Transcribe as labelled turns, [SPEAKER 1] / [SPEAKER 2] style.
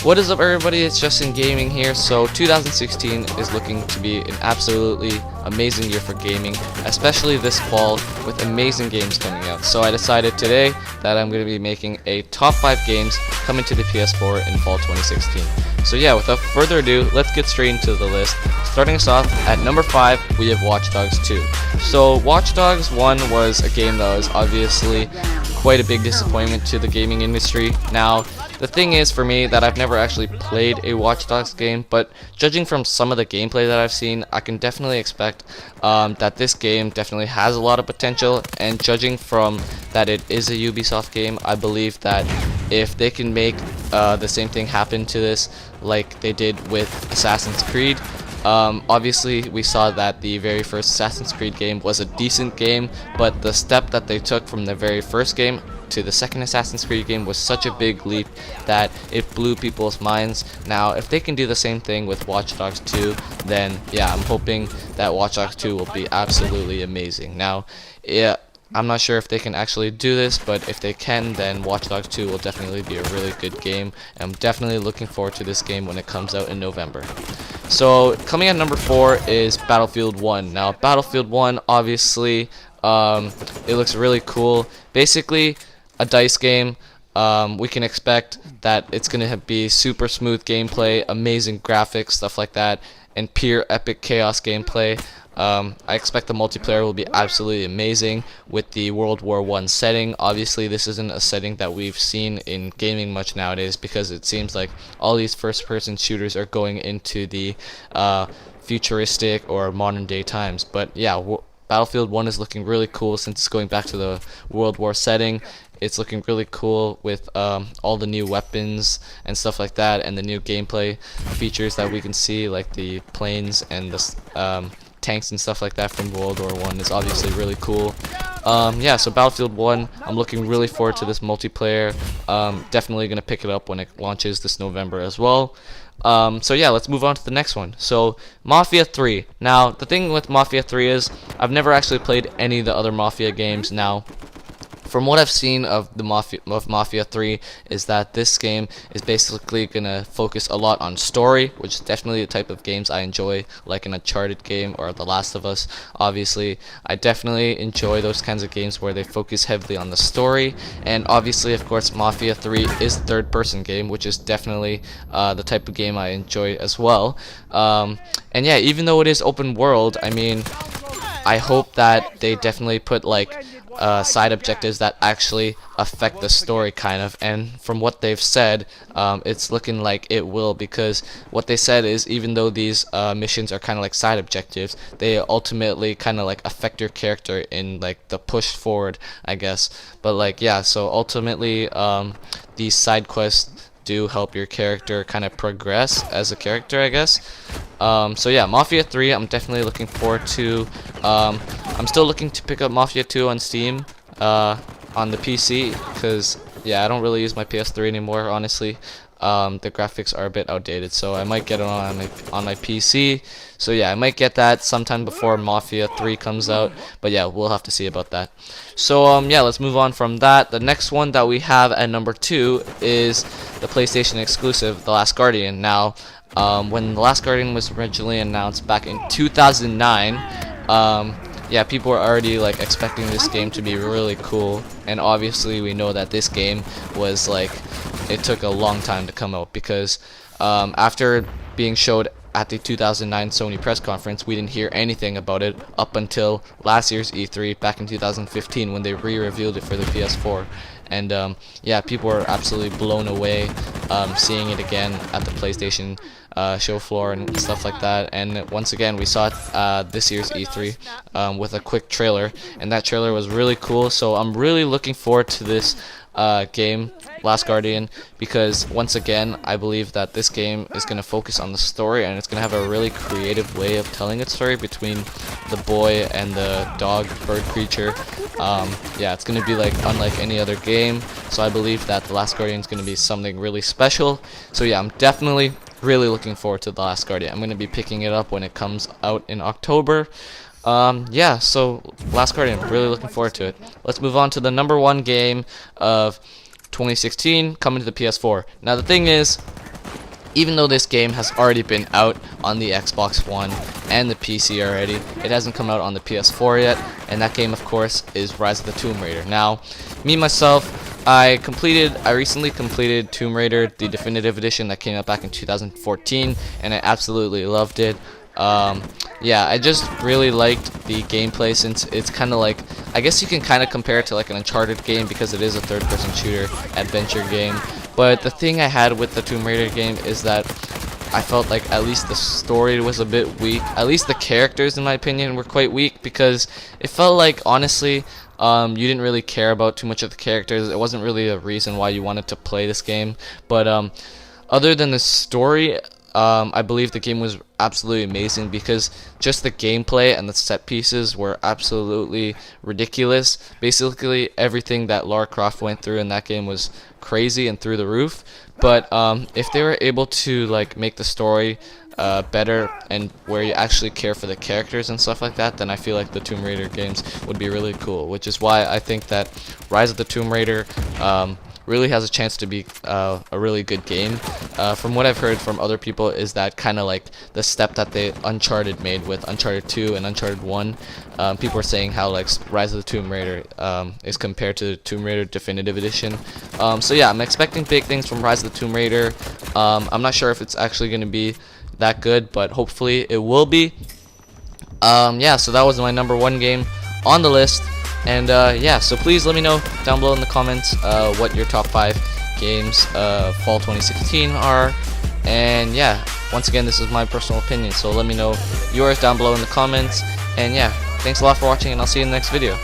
[SPEAKER 1] What is up, everybody? It's Justin Gaming here. So 2016 is looking to be an absolutely amazing year for gaming, especially this fall with amazing games coming out. So I decided today that I'm going to be making a top 5 games coming to the PS4 in fall 2016. So yeah, without further ado, let's get straight into the list. Starting us off at number 5, we have Watch Dogs 2. So Watch Dogs 1 was a game that was obviously quite a big disappointment to the gaming industry. Now, the thing is for me that I've never actually played a Watch Dogs game, but judging from some of the gameplay that I've seen, I can definitely expect that this game definitely has a lot of potential, and judging from that it is a Ubisoft game, I believe that if they can make the same thing happen to this like they did with Assassin's Creed. Obviously we saw that the very first Assassin's Creed game was a decent game, but the step that they took from the very first game to the second Assassin's Creed game was such a big leap that it blew people's minds. Now if they can do the same thing with Watch Dogs 2, then yeah, I'm hoping that Watch Dogs 2 will be absolutely amazing. Now yeah, I'm not sure if they can actually do this, but if they can, then Watch Dogs 2 will definitely be a really good game. I'm definitely looking forward to this game when it comes out in November. So coming at number 4 is Battlefield 1. Now Battlefield 1, obviously, it looks really cool. Basically, a DICE game. We can expect that it's going to be super smooth gameplay, amazing graphics, stuff like that, and pure epic chaos gameplay. I expect the multiplayer will be absolutely amazing with the World War I setting. Obviously, this isn't a setting that we've seen in gaming much nowadays, because it seems like all these first-person shooters are going into the futuristic or modern-day times. But yeah, Battlefield 1 is looking really cool since it's going back to the World War setting. It's looking really cool with all the new weapons and stuff like that, and the new gameplay features that we can see, like the planes and the tanks and stuff like that from World War I is obviously really cool. Yeah, so Battlefield 1, I'm looking really forward to this multiplayer. Definitely going to pick it up when it launches this November as well. So yeah, let's move on to the next one. So Mafia 3. Now the thing with Mafia 3 is I've never actually played any of the other Mafia games. Now from what I've seen of the Mafia 3 is that this game is basically gonna focus a lot on story, which is definitely the type of games I enjoy, like an Uncharted game or The Last of Us. Obviously, I definitely enjoy those kinds of games where they focus heavily on the story, and obviously, of course, Mafia 3 is a third-person game, which is definitely the type of game I enjoy as well. And yeah, even though it is open world, I mean, I hope that they definitely put like side objectives that actually affect the story, kind of, and from what they've said, it's looking like it will, because what they said is even though these missions are kind of like side objectives, they ultimately kind of like affect your character in like the push forward, I guess. But like yeah, so ultimately these side quests do help your character kind of progress as a character, I guess. So yeah, Mafia 3 I'm definitely looking forward to. I'm still looking to pick up Mafia 2 on Steam on the PC, because yeah, I don't really use my PS3 anymore, honestly. The graphics are a bit outdated, so I might get it on my PC. So yeah, I might get that sometime before Mafia 3 comes out, but yeah, we'll have to see about that. So yeah, let's move on from that. The next one that we have at number 2 is the PlayStation exclusive, The Last Guardian. Now when The Last Guardian was originally announced back in 2009, yeah, people were already like expecting this game to be really cool, and obviously we know that this game was like, it took a long time to come out, because after being showed at the 2009 Sony press conference, we didn't hear anything about it up until last year's E3 back in 2015 when they re-revealed it for the PS4. And yeah, people were absolutely blown away seeing it again at the PlayStation show floor and stuff like that. And once again, we saw it this year's E3 with a quick trailer, and that trailer was really cool. So I'm really looking forward to this game, Last Guardian, because once again, I believe that this game is going to focus on the story, and it's going to have a really creative way of telling its story between the boy and the dog bird creature. Yeah, it's going to be like unlike any other game, so I believe that The Last Guardian is going to be something really special. So yeah, I'm definitely really looking forward to The Last Guardian. I'm going to be picking it up when it comes out in October. Yeah, so Last Guardian, really looking forward to it. Let's move on to the number 1 game of 2016 coming to the PS4. Now the thing is, Even though this game has already been out on the Xbox One and the PC already, it hasn't come out on the PS4 yet, and that game of course is Rise of the Tomb Raider. Now, me myself, I recently completed Tomb Raider, the definitive edition that came out back in 2014, and I absolutely loved it. Yeah, I just really liked the gameplay, since it's kind of like, I guess you can kind of compare it to like an Uncharted game because it is a third-person shooter adventure game. But the thing I had with the Tomb Raider game is that I felt like at least the story was a bit weak. At least the characters, in my opinion, were quite weak, because it felt like, honestly, you didn't really care about too much of the characters. It wasn't really a reason why you wanted to play this game. But other than the story, I believe the game was absolutely amazing, because just the gameplay and the set pieces were absolutely ridiculous. Basically, everything that Lara Croft went through in that game was crazy and through the roof. But if they were able to like make the story better, and where you actually care for the characters and stuff like that, then I feel like the Tomb Raider games would be really cool. Which is why I think that Rise of the Tomb Raider really has a chance to be a really good game. From what I've heard from other people, is that kind of like the step that they Uncharted made with Uncharted 2 and Uncharted 1. People are saying how like Rise of the Tomb Raider is compared to the Tomb Raider Definitive Edition. So yeah, I'm expecting big things from Rise of the Tomb Raider. I'm not sure if it's actually going to be that good, but hopefully it will be. Yeah, so that was my #1 game on the list. And yeah, so please let me know down below in the comments what your top 5 games fall 2016 are. And yeah, once again, this is my personal opinion, so let me know yours down below in the comments. And yeah, thanks a lot for watching, and I'll see you in the next video.